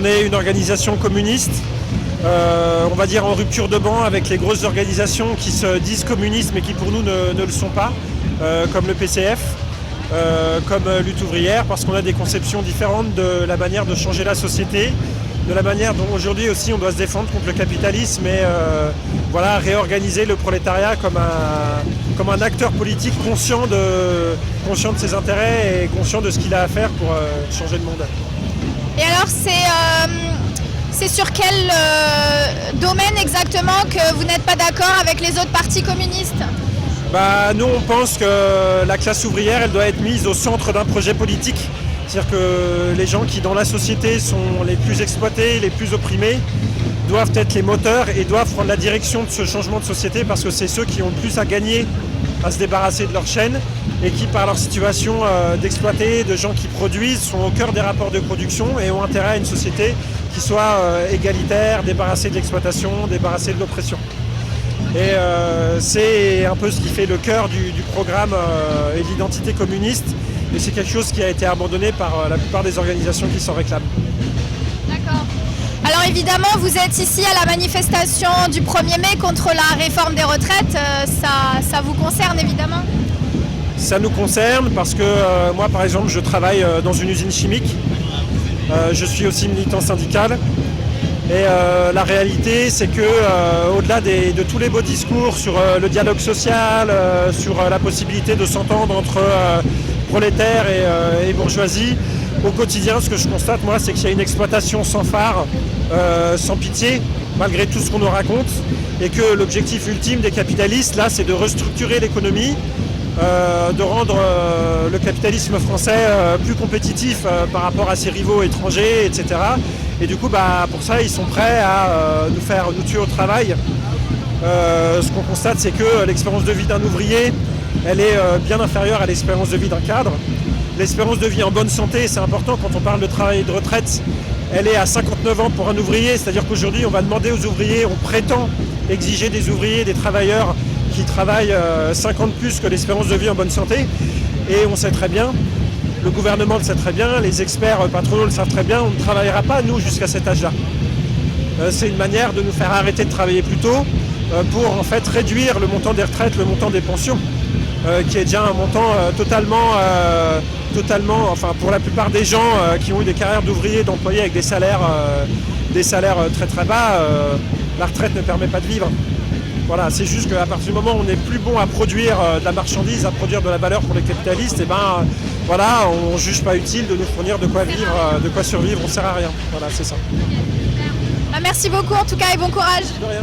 est une organisation communiste, on va dire en rupture de banc avec les grosses organisations qui se disent communistes mais qui pour nous ne le sont pas, comme le PCF, comme Lutte ouvrière, parce qu'on a des conceptions différentes de la manière de changer la société, de la manière dont aujourd'hui aussi on doit se défendre contre le capitalisme et voilà, réorganiser le prolétariat comme un acteur politique conscient de ses intérêts et conscient de ce qu'il a à faire pour changer le monde. Et alors c'est sur quel domaine exactement que vous n'êtes pas d'accord avec les autres partis communistes ? Nous on pense que la classe ouvrière elle doit être mise au centre d'un projet politique. C'est-à-dire que les gens qui dans la société sont les plus exploités, les plus opprimés, doivent être les moteurs et doivent prendre la direction de ce changement de société parce que c'est ceux qui ont le plus à gagner à se débarrasser de leur chaîne et qui par leur situation d'exploités, de gens qui produisent, sont au cœur des rapports de production et ont intérêt à une société qui soit égalitaire, débarrassée de l'exploitation, débarrassée de l'oppression. Et c'est un peu ce qui fait le cœur du programme et de l'identité communiste. Et c'est quelque chose qui a été abandonné par la plupart des organisations qui s'en réclament. D'accord. Alors évidemment, vous êtes ici à la manifestation du 1er mai contre la réforme des retraites. Ça vous concerne évidemment ? Ça nous concerne parce que moi, par exemple, je travaille dans une usine chimique. Je suis aussi militant syndical. Et la réalité, c'est que au-delà de tous les beaux discours sur le dialogue social, sur la possibilité de s'entendre entre prolétaires et bourgeoisie, au quotidien, ce que je constate, moi, c'est qu'il y a une exploitation sans phare, sans pitié, malgré tout ce qu'on nous raconte, et que l'objectif ultime des capitalistes, là, c'est de restructurer l'économie, de rendre le capitalisme français plus compétitif par rapport à ses rivaux étrangers, etc. Et du coup, pour ça, ils sont prêts à nous tuer au travail. Ce qu'on constate, c'est que l'expérience de vie d'un ouvrier, elle est bien inférieure à l'expérience de vie d'un cadre. L'espérance de vie en bonne santé, c'est important quand on parle de travail et de retraite, elle est à 59 ans pour un ouvrier, c'est-à-dire qu'aujourd'hui, on va demander aux ouvriers, on prétend exiger des ouvriers, des travailleurs qui travaillent 5 ans de plus que l'espérance de vie en bonne santé. Et on sait très bien, le gouvernement le sait très bien, les experts patronaux le savent très bien, on ne travaillera pas, nous, jusqu'à cet âge-là. C'est une manière de nous faire arrêter de travailler plus tôt pour en fait réduire le montant des retraites, le montant des pensions, qui est déjà un montant totalement, enfin pour la plupart des gens qui ont eu des carrières d'ouvriers, d'employés avec des salaires très très bas, la retraite ne permet pas de vivre. Voilà, c'est juste qu'à partir du moment où on n'est plus bon à produire de la marchandise, à produire de la valeur pour les capitalistes, et voilà, on ne juge pas utile de nous fournir de quoi vivre, de quoi survivre, on ne sert à rien. Voilà, c'est ça. Merci beaucoup en tout cas et bon courage. De rien.